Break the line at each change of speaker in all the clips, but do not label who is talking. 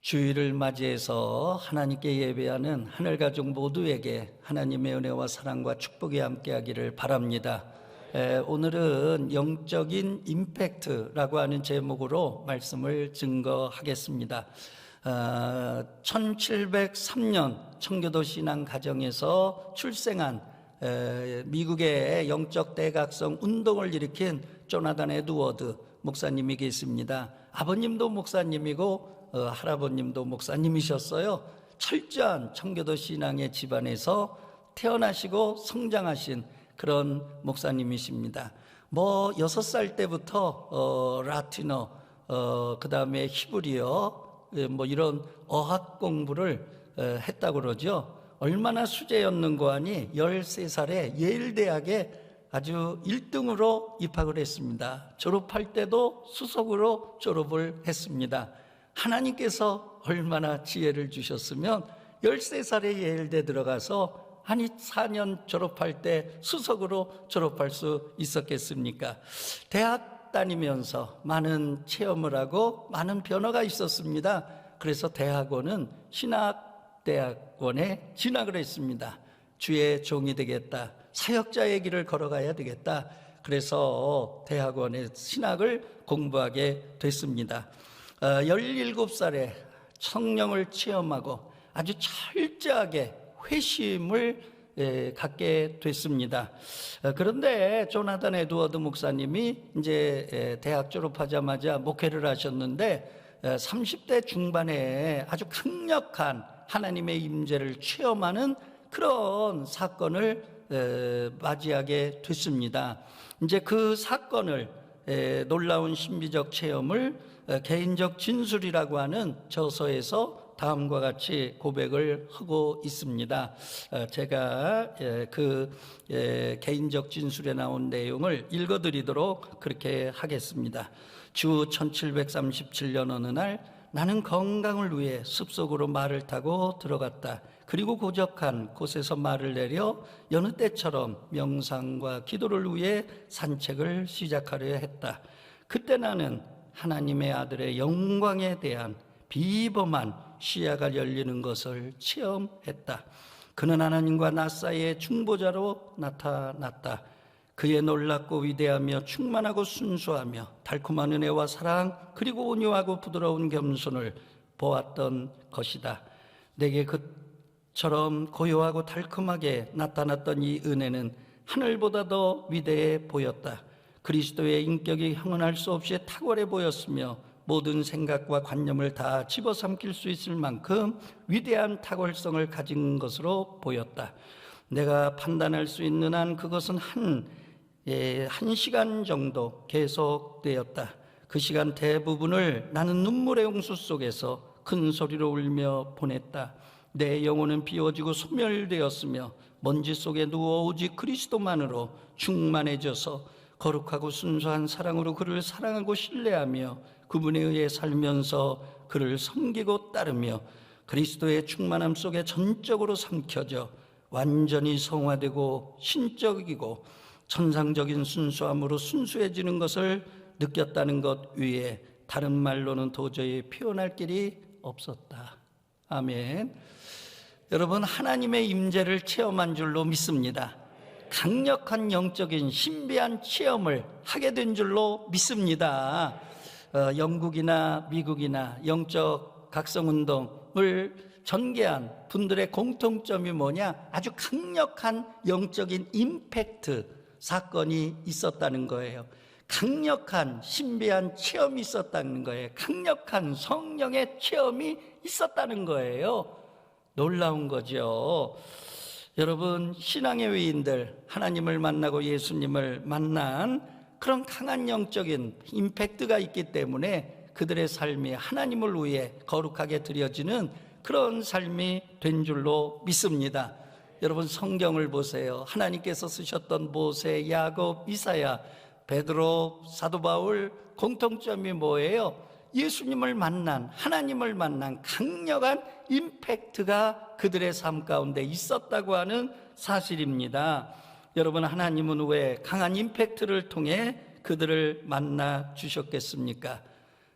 주일을 맞이해서 하나님께 예배하는 하늘가족 모두에게 하나님의 은혜와 사랑과 축복이 함께하기를 바랍니다. 오늘은 영적인 임팩트라고 하는 제목으로 말씀을 증거하겠습니다. 1703년 청교도 신앙 가정에서 출생한 미국의 영적 대각성 운동을 일으킨 조나단 에드워드 목사님이 계십니다. 아버님도 목사님이고 할아버님도 목사님이셨어요. 철저한 청교도 신앙의 집안에서 태어나시고 성장하신 그런 목사님이십니다. 6살 때부터 라틴어, 그 다음에 히브리어, 이런 어학 공부를 했다고 그러죠. 얼마나 수재였는고 하니 13살에 예일대학에 아주 1등으로 입학을 했습니다. 졸업할 때도 수석으로 졸업을 했습니다. 하나님께서 얼마나 지혜를 주셨으면 13살에 예일대 들어가서 4년 졸업할 때 수석으로 졸업할 수 있었겠습니까? 대학 다니면서 많은 체험을 하고 많은 변화가 있었습니다. 그래서 대학원은 신학대학원에 진학을 했습니다. 주의 종이 되겠다. 사역자의 길을 걸어가야 되겠다. 그래서 대학원에 신학을 공부하게 됐습니다. 17살에 성령을 체험하고 아주 철저하게 회심을 갖게 됐습니다. 그런데 조나단 에드워드 목사님이 이제 대학 졸업하자마자 목회를 하셨는데 30대 중반에 아주 강력한 하나님의 임재를 체험하는 그런 사건을 맞이하게 됐습니다. 이제 그 사건을 놀라운 신비적 체험을 개인적 진술이라고 하는 저서에서 다음과 같이 고백을 하고 있습니다. 제가 그 개인적 진술에 나온 내용을 읽어드리도록 그렇게 하겠습니다. 주 1737년 어느 날 나는 건강을 위해 숲속으로 말을 타고 들어갔다. 그리고 고적한 곳에서 말을 내려 여느 때처럼 명상과 기도를 위해 산책을 시작하려 했다. 그때 나는 하나님의 아들의 영광에 대한 비범한 시야가 열리는 것을 체험했다. 그는 하나님과 나 사이의 중보자로 나타났다. 그의 놀랍고 위대하며 충만하고 순수하며 달콤한 은혜와 사랑 그리고 온유하고 부드러운 겸손을 보았던 것이다. 내게 그처럼 고요하고 달콤하게 나타났던 이 은혜는 하늘보다 더 위대해 보였다. 그리스도의 인격이 형언할 수 없이 탁월해 보였으며 모든 생각과 관념을 다 집어삼킬 수 있을 만큼 위대한 탁월성을 가진 것으로 보였다. 내가 판단할 수 있는 한 그것은 한 시간 정도 계속되었다. 그 시간 대부분을 나는 눈물의 홍수 속에서 큰 소리로 울며 보냈다. 내 영혼은 비워지고 소멸되었으며 먼지 속에 누워 오직 그리스도만으로 충만해져서 거룩하고 순수한 사랑으로 그를 사랑하고 신뢰하며 그분에 의해 살면서 그를 섬기고 따르며 그리스도의 충만함 속에 전적으로 삼켜져 완전히 성화되고 신적이고 천상적인 순수함으로 순수해지는 것을 느꼈다는 것 위에 다른 말로는 도저히 표현할 길이 없었다. 아멘. 여러분, 하나님의 임재를 체험한 줄로 믿습니다. 강력한 영적인 신비한 체험을 하게 된 줄로 믿습니다. 영국이나 미국이나 영적 각성운동을 전개한 분들의 공통점이 뭐냐? 아주 강력한 영적인 임팩트 사건이 있었다는 거예요. 강력한 신비한 체험이 있었다는 거예요. 강력한 성령의 체험이 있었다는 거예요. 놀라운 거죠. 여러분, 신앙의 위인들, 하나님을 만나고 예수님을 만난 그런 강한 영적인 임팩트가 있기 때문에 그들의 삶이 하나님을 위해 거룩하게 드려지는 그런 삶이 된 줄로 믿습니다. 여러분, 성경을 보세요. 하나님께서 쓰셨던 모세, 야곱, 이사야, 베드로, 사도 바울 공통점이 뭐예요? 예수님을 만난, 하나님을 만난 강력한 임팩트가 그들의 삶 가운데 있었다고 하는 사실입니다. 여러분, 하나님은 왜 강한 임팩트를 통해 그들을 만나 주셨겠습니까?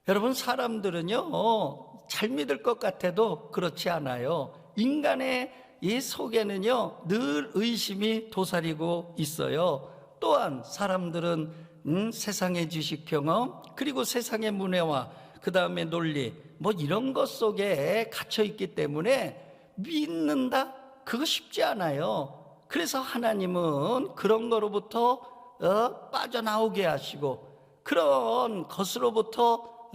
여러분, 사람들은요 잘 믿을 것 같아도 그렇지 않아요. 인간의 이 속에는요 늘 의심이 도사리고 있어요. 또한 사람들은 세상의 지식 경험, 그리고 세상의 문화와 그 다음에 논리 뭐 이런 것 속에 갇혀 있기 때문에 믿는다? 그거 쉽지 않아요. 그래서 하나님은 그런 거로부터 빠져나오게 하시고 그런 것으로부터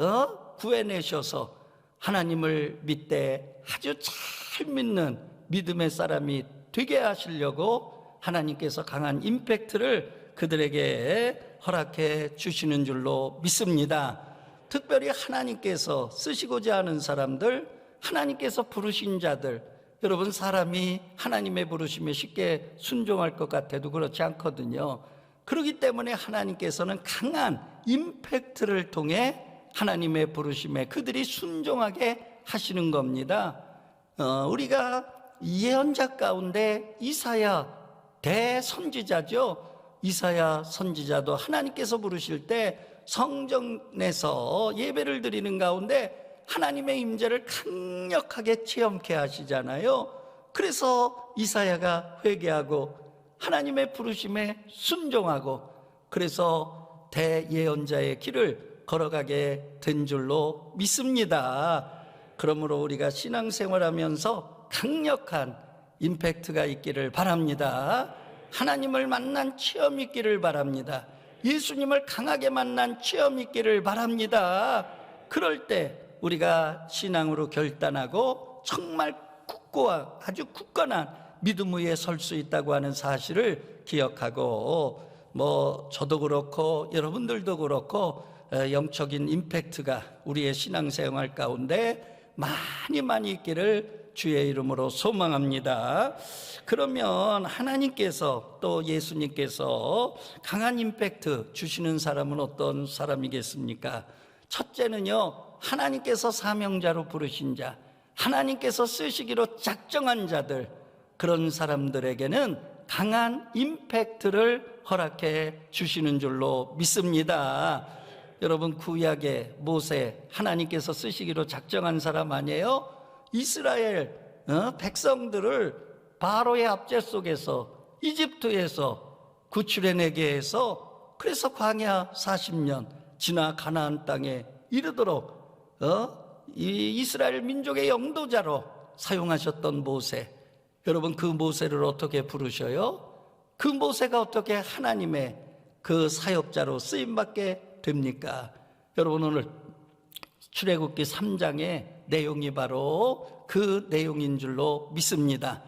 구해내셔서 하나님을 믿되 아주 잘 믿는 믿음의 사람이 되게 하시려고 하나님께서 강한 임팩트를 그들에게 허락해 주시는 줄로 믿습니다. 특별히 하나님께서 쓰시고자 하는 사람들, 하나님께서 부르신 자들, 여러분 사람이 하나님의 부르심에 쉽게 순종할 것 같아도 그렇지 않거든요. 그렇기 때문에 하나님께서는 강한 임팩트를 통해 하나님의 부르심에 그들이 순종하게 하시는 겁니다. 우리가 예언자 가운데 이사야 대선지자죠. 이사야 선지자도 하나님께서 부르실 때 성전에서 예배를 드리는 가운데 하나님의 임재를 강력하게 체험케 하시잖아요. 그래서 이사야가 회개하고 하나님의 부르심에 순종하고 그래서 대예언자의 길을 걸어가게 된 줄로 믿습니다. 그러므로 우리가 신앙생활하면서 강력한 임팩트가 있기를 바랍니다. 하나님을 만난 체험 있기를 바랍니다. 예수님을 강하게 만난 체험 있기를 바랍니다. 그럴 때 우리가 신앙으로 결단하고 정말 굳고 아주 굳건한 믿음 위에 설 수 있다고 하는 사실을 기억하고 저도 그렇고 여러분들도 그렇고 영적인 임팩트가 우리의 신앙생활 가운데 많이 있기를 주의 이름으로 소망합니다. 그러면 하나님께서 또 예수님께서 강한 임팩트 주시는 사람은 어떤 사람이겠습니까? 첫째는요, 하나님께서 사명자로 부르신 자, 하나님께서 쓰시기로 작정한 자들, 그런 사람들에게는 강한 임팩트를 허락해 주시는 줄로 믿습니다. 여러분 구약의 모세, 하나님께서 쓰시기로 작정한 사람 아니에요? 이스라엘 백성들을 바로의 압제 속에서 이집트에서 구출해내게 해서 그래서 광야 40년 지나 가나안 땅에 이르도록 이 이스라엘 민족의 영도자로 사용하셨던 모세, 여러분 그 모세를 어떻게 부르셔요? 그 모세가 어떻게 하나님의 그 사역자로 쓰임받게 됩니까? 여러분 오늘 출애굽기 3장의 내용이 바로 그 내용인 줄로 믿습니다.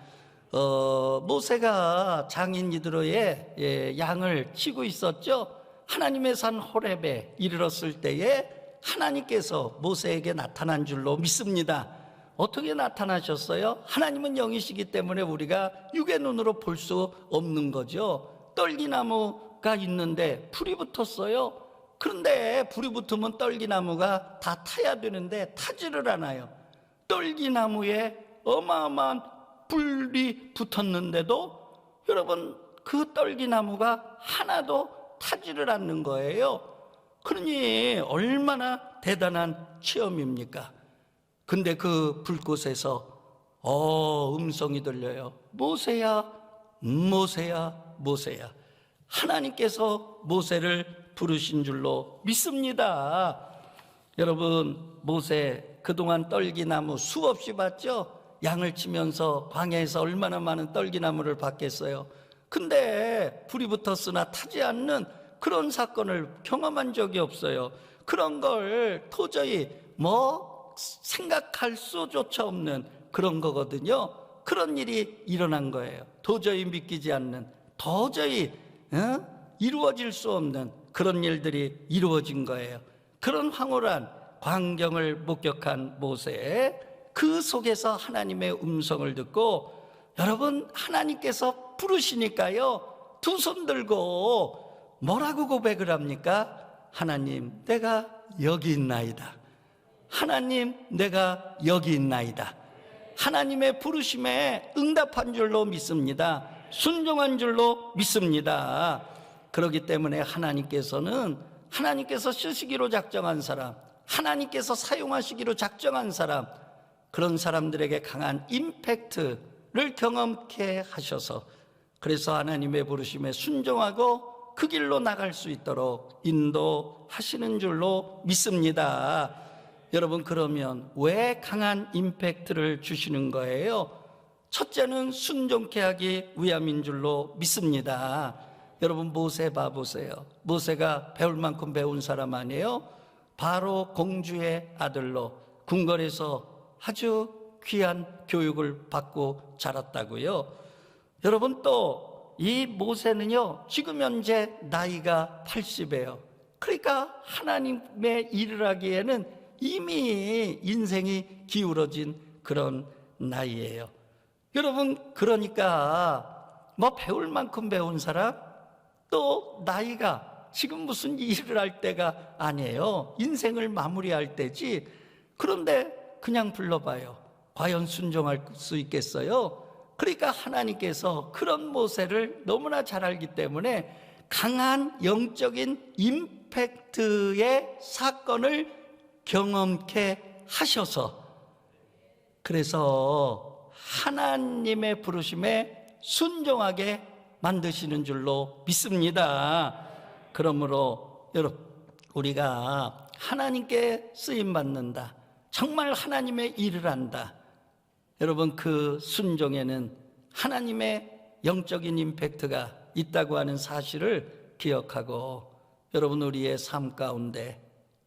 모세가 장인 이드로의 양을 치고 있었죠. 하나님의 산 호렙에 이르렀을 때에 하나님께서 모세에게 나타난 줄로 믿습니다. 어떻게 나타나셨어요? 하나님은 영이시기 때문에 우리가 육의 눈으로 볼 수 없는 거죠. 떨기나무가 있는데 불이 붙었어요. 그런데 불이 붙으면 떨기나무가 다 타야 되는데 타지를 않아요. 떨기나무에 어마어마한 불이 붙었는데도 여러분 그 떨기나무가 하나도 타지를 않는 거예요. 그러니 얼마나 대단한 체험입니까? 근데 그 불꽃에서 음성이 들려요. 모세야, 모세야, 모세야. 하나님께서 모세를 부르신 줄로 믿습니다. 여러분 모세 그동안 떨기나무 수없이 봤죠? 양을 치면서 광야에서 얼마나 많은 떨기나무를 봤겠어요. 근데 불이 붙었으나 타지 않는 그런 사건을 경험한 적이 없어요. 그런 걸 도저히 생각할 수조차 없는 그런 거거든요. 그런 일이 일어난 거예요. 도저히 믿기지 않는, 도저히 이루어질 수 없는 그런 일들이 이루어진 거예요. 그런 황홀한 광경을 목격한 모세, 그 속에서 하나님의 음성을 듣고, 여러분 하나님께서 부르시니까요 두 손 들고 뭐라고 고백을 합니까? 하나님 내가 여기 있나이다. 하나님 내가 여기 있나이다. 하나님의 부르심에 응답한 줄로 믿습니다. 순종한 줄로 믿습니다. 그렇기 때문에 하나님께서 쓰시기로 작정한 사람, 하나님께서 사용하시기로 작정한 사람, 그런 사람들에게 강한 임팩트를 경험케 하셔서, 그래서 하나님의 부르심에 순종하고 그 길로 나갈 수 있도록 인도하시는 줄로 믿습니다. 여러분, 그러면 왜 강한 임팩트를 주시는 거예요? 첫째는 순종케 하기 위함인 줄로 믿습니다. 여러분, 모세 봐보세요. 모세가 배울 만큼 배운 사람 아니에요? 바로 공주의 아들로 궁궐에서 아주 귀한 교육을 받고 자랐다고요. 여러분, 또 이 모세는요, 지금 현재 나이가 80이에요. 그러니까 하나님의 일을 하기에는 이미 인생이 기울어진 그런 나이예요. 여러분, 그러니까 뭐 배울 만큼 배운 사람, 또 나이가 지금 무슨 일을 할 때가 아니에요. 인생을 마무리할 때지. 그런데 그냥 불러봐요. 과연 순종할 수 있겠어요? 그러니까 하나님께서 그런 모세를 너무나 잘 알기 때문에 강한 영적인 임팩트의 사건을 경험케 하셔서, 그래서 하나님의 부르심에 순종하게 만드시는 줄로 믿습니다. 그러므로 여러분, 우리가 하나님께 쓰임받는다, 정말 하나님의 일을 한다, 여러분, 그 순종에는 하나님의 영적인 임팩트가 있다고 하는 사실을 기억하고, 여러분, 우리의 삶 가운데,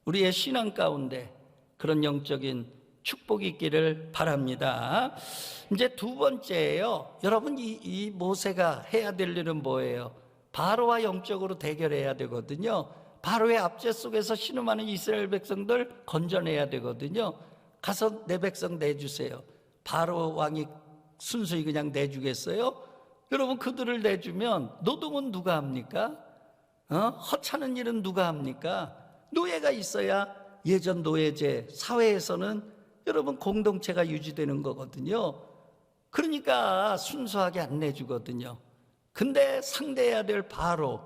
우리의 신앙 가운데 그런 영적인 축복이 있기를 바랍니다. 이제 두 번째예요. 여러분, 이 모세가 해야 될 일은 뭐예요? 바로와 영적으로 대결해야 되거든요. 바로의 압제 속에서 신음하는 이스라엘 백성들 건져내야 되거든요. 가서 내 백성 내주세요. 바로 왕이 순수히 그냥 내주겠어요? 여러분, 그들을 내주면 노동은 누가 합니까? 허찮은 일은 누가 합니까? 노예가 있어야 예전 노예제 사회에서는 여러분 공동체가 유지되는 거거든요. 그러니까 순수하게 안 내주거든요. 근데 상대해야 될 바로,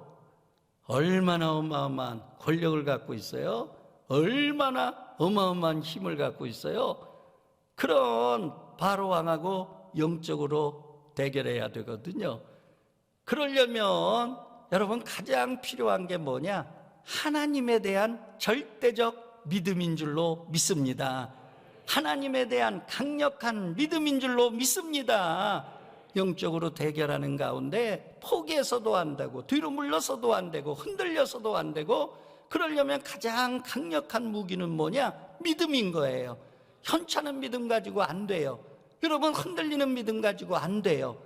얼마나 어마어마한 권력을 갖고 있어요? 얼마나 어마어마한 힘을 갖고 있어요? 그런 바로 왕하고 영적으로 대결해야 되거든요. 그러려면 여러분, 가장 필요한 게 뭐냐? 하나님에 대한 절대적 믿음인 줄로 믿습니다. 하나님에 대한 강력한 믿음인 줄로 믿습니다. 영적으로 대결하는 가운데 포기해서도 안 되고, 뒤로 물러서도 안 되고, 흔들려서도 안 되고, 그러려면 가장 강력한 무기는 뭐냐? 믿음인 거예요. 현찮은 믿음 가지고 안 돼요. 여러분, 흔들리는 믿음 가지고 안 돼요.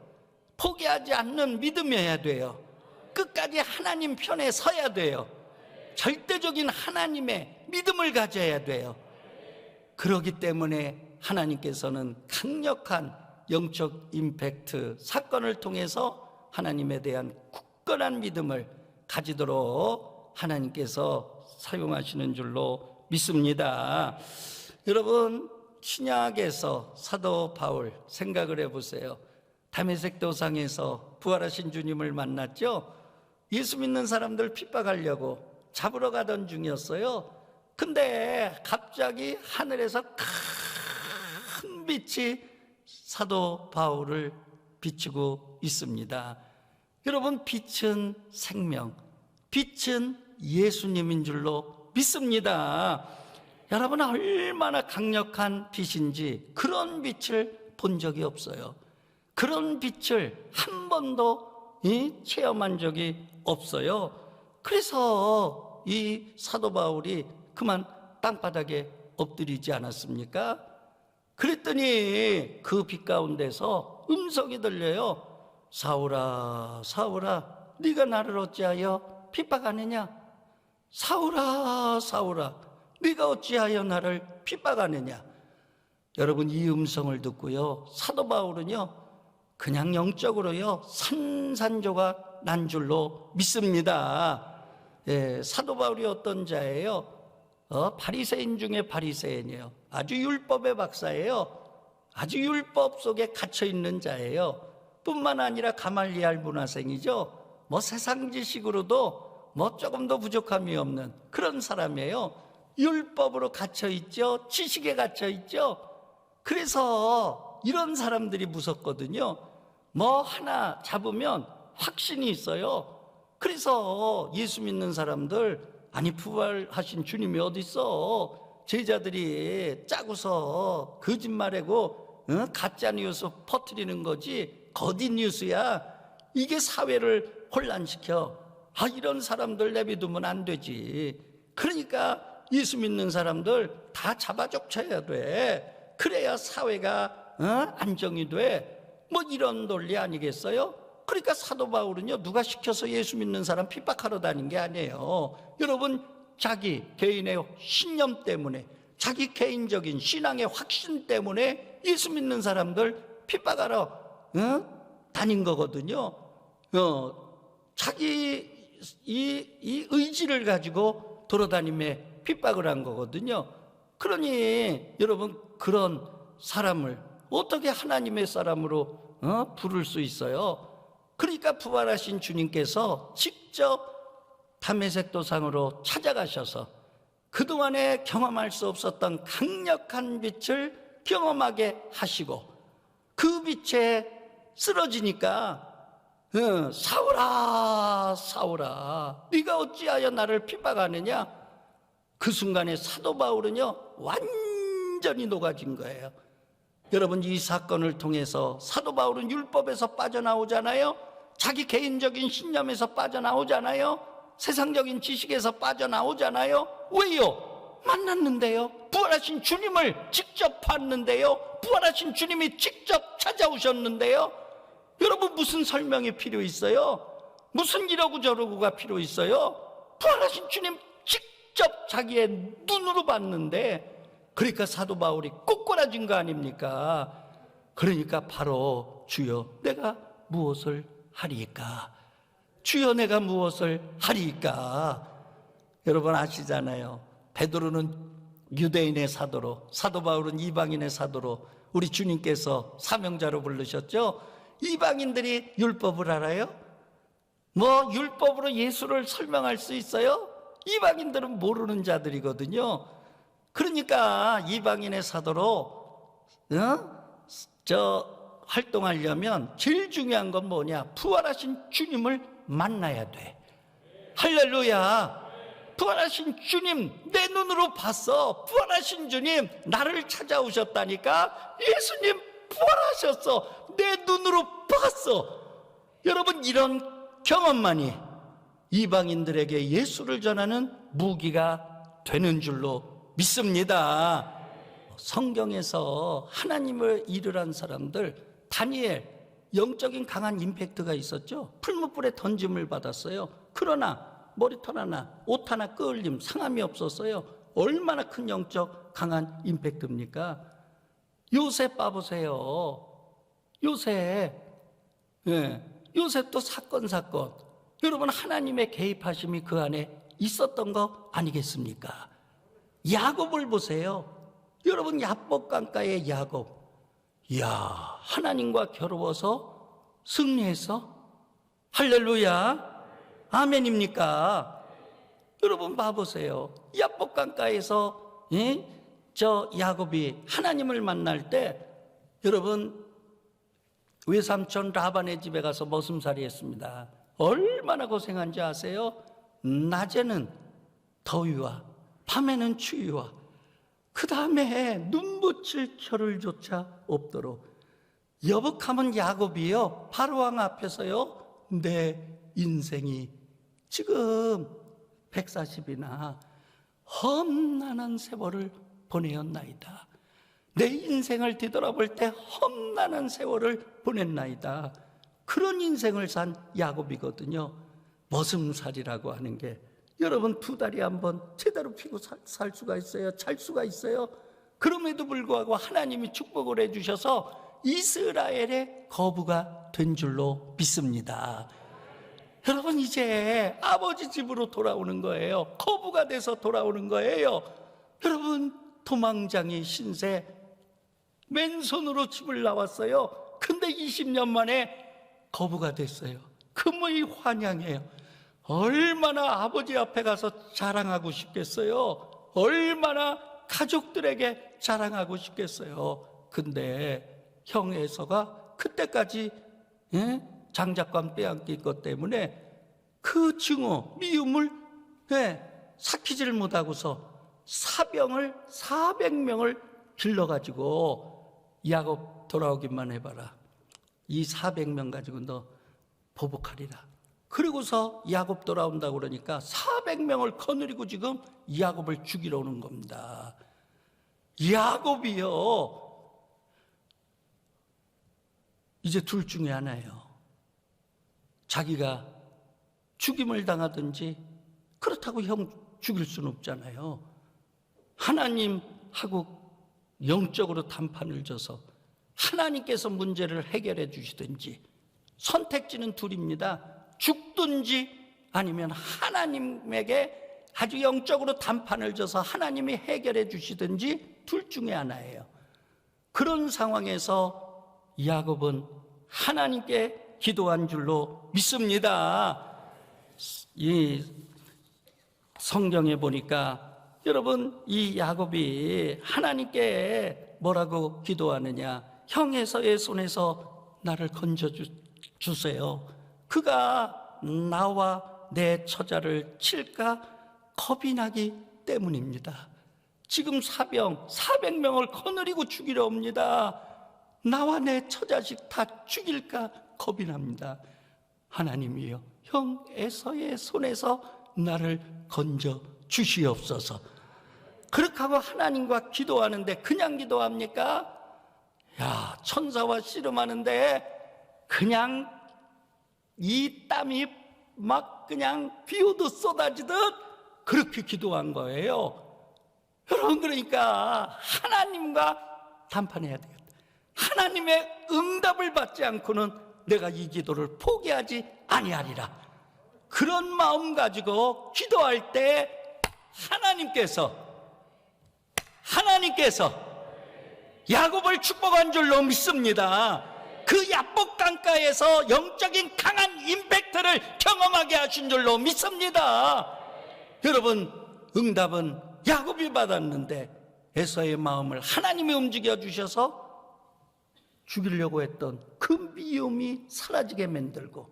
포기하지 않는 믿음이어야 돼요. 끝까지 하나님 편에 서야 돼요. 절대적인 하나님의 믿음을 가져야 돼요. 그렇기 때문에 하나님께서는 강력한 영적 임팩트 사건을 통해서 하나님에 대한 굳건한 믿음을 가지도록 하나님께서 사용하시는 줄로 믿습니다. 여러분, 신약에서 사도 바울 생각을 해보세요. 다메섹 도상에서 부활하신 주님을 만났죠. 예수 믿는 사람들 핍박하려고 잡으러 가던 중이었어요. 근데 갑자기 하늘에서 큰 빛이 사도 바울을 비추고 있습니다. 여러분, 빛은 생명, 빛은 예수님인 줄로 믿습니다. 여러분, 얼마나 강력한 빛인지 그런 빛을 본 적이 없어요. 그런 빛을 한 번도 체험한 적이 없어요. 그래서 이 사도 바울이 그만 땅바닥에 엎드리지 않았습니까? 그랬더니 그 빛 가운데서 음성이 들려요. 사울아, 사울아, 네가 나를 어찌하여 핍박하느냐? 사울아, 사울아, 네가 어찌하여 나를 핍박하느냐? 여러분, 이 음성을 듣고요, 사도 바울은요, 그냥 영적으로요 산산조각 난 줄로 믿습니다. 예, 사도 바울이 어떤 자예요? 바리새인 중에 바리새인이에요. 아주 율법의 박사예요. 아주 율법 속에 갇혀 있는 자예요. 뿐만 아니라 가말리알 문화생이죠. 뭐 세상 지식으로도 뭐 조금도 부족함이 없는 그런 사람이에요. 율법으로 갇혀 있죠. 지식에 갇혀 있죠. 그래서 이런 사람들이 무섭거든요. 뭐 하나 잡으면 확신이 있어요. 그래서 예수 믿는 사람들, 아니 부활하신 주님이 어디 있어? 제자들이 짜고서 거짓말하고 가짜 뉴스 퍼뜨리는 거지 거짓 뉴스야. 이게 사회를 혼란시켜. 이런 사람들 내비두면 안 되지. 그러니까 예수 믿는 사람들 다 잡아족쳐야 돼. 그래야 사회가 안정이 돼. 뭐 이런 논리 아니겠어요? 그러니까 사도 바울은요, 누가 시켜서 예수 믿는 사람 핍박하러 다닌 게 아니에요. 여러분, 자기 개인의 신념 때문에, 자기 개인적인 신앙의 확신 때문에 예수 믿는 사람들 핍박하러 다닌 거거든요. 자기 이 의지를 가지고 돌아다니며 핍박을 한 거거든요. 그러니 여러분, 그런 사람을 어떻게 하나님의 사람으로 부를 수 있어요? 그러니까 부활하신 주님께서 직접 다메섹 도상으로 찾아가셔서 그동안에 경험할 수 없었던 강력한 빛을 경험하게 하시고, 그 빛에 쓰러지니까 사울아 사울아 네가 어찌하여 나를 핍박하느냐. 그 순간에 사도 바울은요 완전히 녹아진 거예요. 여러분, 이 사건을 통해서 사도 바울은 율법에서 빠져나오잖아요. 자기 개인적인 신념에서 빠져나오잖아요. 세상적인 지식에서 빠져나오잖아요. 왜요? 만났는데요. 부활하신 주님을 직접 봤는데요. 부활하신 주님이 직접 찾아오셨는데요. 여러분, 무슨 설명이 필요 있어요? 무슨 이러고 저러고가 필요 있어요? 부활하신 주님 직접 자기의 눈으로 봤는데, 그러니까 사도 바울이 꼬꾸라진 거 아닙니까? 그러니까 바로 주여 내가 무엇을 하리이까? 주여 내가 무엇을 하리이까? 여러분 아시잖아요. 베드로는 유대인의 사도로, 사도 바울은 이방인의 사도로 우리 주님께서 사명자로 부르셨죠. 이방인들이 율법을 알아요? 뭐 율법으로 예수를 설명할 수 있어요? 이방인들은 모르는 자들이거든요. 그러니까 이방인의 사도로 활동하려면 제일 중요한 건 뭐냐? 부활하신 주님을 만나야 돼. 할렐루야. 부활하신 주님 내 눈으로 봤어. 부활하신 주님 나를 찾아오셨다니까. 예수님 부활하셨어. 내 눈으로 봤어. 여러분, 이런 경험만이 이방인들에게 예수를 전하는 무기가 되는 줄로 믿습니다. 성경에서 하나님을 이르란 사람들, 다니엘, 영적인 강한 임팩트가 있었죠. 풀무불에 던짐을 받았어요. 그러나 머리털 하나, 옷 하나 끌림, 상함이 없었어요. 얼마나 큰 영적 강한 임팩트입니까? 요셉 봐보세요. 요셉, 요셉도 사건. 여러분, 하나님의 개입하심이 그 안에 있었던 거 아니겠습니까? 야곱을 보세요. 여러분, 야복강가의 야곱, 이야, 하나님과 겨루어서 승리했어? 할렐루야, 아멘입니까? 여러분 봐보세요. 야복강가에서 저 야곱이 하나님을 만날 때, 여러분 외삼촌 라반의 집에 가서 머슴살이 했습니다. 얼마나 고생한지 아세요? 낮에는 더위와 밤에는 추위와 그 다음에 눈 붙일 겨를조차 없도록, 여복하면 야곱이요 바로왕 앞에서요 내 인생이 지금 140이나 험난한 세월을 보내었나이다. 내 인생을 뒤돌아볼 때 험난한 세월을 보냈나이다. 그런 인생을 산 야곱이거든요. 머슴살이라고 하는 게, 여러분 두 다리 한번 제대로 피고 살 수가 있어요? 잘 수가 있어요? 그럼에도 불구하고 하나님이 축복을 해주셔서 이스라엘의 거부가 된 줄로 믿습니다. 여러분, 이제 아버지 집으로 돌아오는 거예요. 거부가 돼서 돌아오는 거예요. 여러분, 도망장이 신세 맨손으로 집을 나왔어요. 근데 20년 만에 거부가 됐어요. 그분이 환영해요. 얼마나 아버지 앞에 가서 자랑하고 싶겠어요. 얼마나 가족들에게 자랑하고 싶겠어요. 근데 형 에서가 그때까지 장자권 빼앗긴 것 때문에 그 증오, 미움을 삭히지를 못하고서 사병을 400명을 길러가지고 야곱 돌아오기만 해봐라. 이 400명 가지고 너 보복하리라. 그리고서 야곱 돌아온다고 그러니까 400명을 거느리고 지금 야곱을 죽이러 오는 겁니다. 야곱이요, 이제 둘 중에 하나예요. 자기가 죽임을 당하든지, 그렇다고 형 죽일 수는 없잖아요. 하나님하고 영적으로 단판을 져서 하나님께서 문제를 해결해 주시든지, 선택지는 둘입니다. 죽든지 아니면 하나님에게 아주 영적으로 단판을 져서 하나님이 해결해 주시든지 둘 중에 하나예요. 그런 상황에서 야곱은 하나님께 기도한 줄로 믿습니다. 이 성경에 보니까 여러분, 이 야곱이 하나님께 뭐라고 기도하느냐? 형 에서의 손에서 나를 건져주세요. 그가 나와 내 처자를 칠까 겁이 나기 때문입니다. 지금 사병 400명을 거느리고 죽이려 옵니다. 나와 내 처자식 다 죽일까 겁이 납니다. 하나님이여, 형 에서의 손에서 나를 건져 주시옵소서. 그렇게 하고 하나님과 기도하는데 그냥 기도합니까? 야, 천사와 씨름하는데 그냥 이 땀이 막 그냥 비오듯 쏟아지듯 그렇게 기도한 거예요. 여러분, 그러니까 하나님과 담판해야 되겠다. 하나님의 응답을 받지 않고는 내가 이 기도를 포기하지 아니하리라. 그런 마음 가지고 기도할 때 하나님께서 야곱을 축복한 줄로 믿습니다. 그 야복 강가에서 영적인 강한 임팩트를 경험하게 하신 줄로 믿습니다. 여러분, 응답은 야곱이 받았는데 에서의 마음을 하나님이 움직여 주셔서 죽이려고 했던 그 미움이 사라지게 만들고,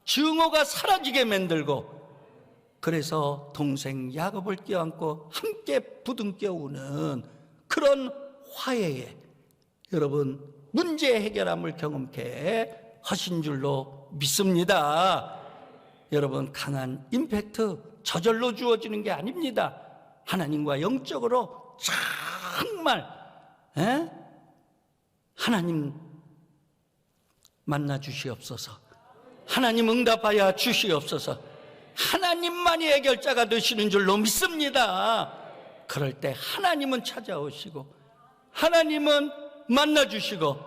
증오가 사라지게 만들고, 그래서 동생 야곱을 껴안고 함께 부둥켜 우는 그런 화해에 여러분 문제 해결함을 경험케 하신 줄로 믿습니다. 여러분, 강한 임팩트 저절로 주어지는 게 아닙니다. 하나님과 영적으로 정말 하나님 만나 주시옵소서. 하나님 응답하여 주시옵소서. 하나님만이 해결자가 되시는 줄로 믿습니다. 그럴 때 하나님은 찾아오시고, 하나님은 만나 주시고,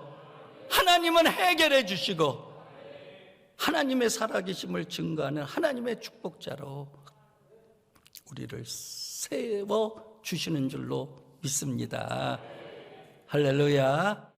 하나님은 해결해 주시고, 하나님의 살아계심을 증거하는 하나님의 축복자로 우리를 세워 주시는 줄로 믿습니다. 할렐루야.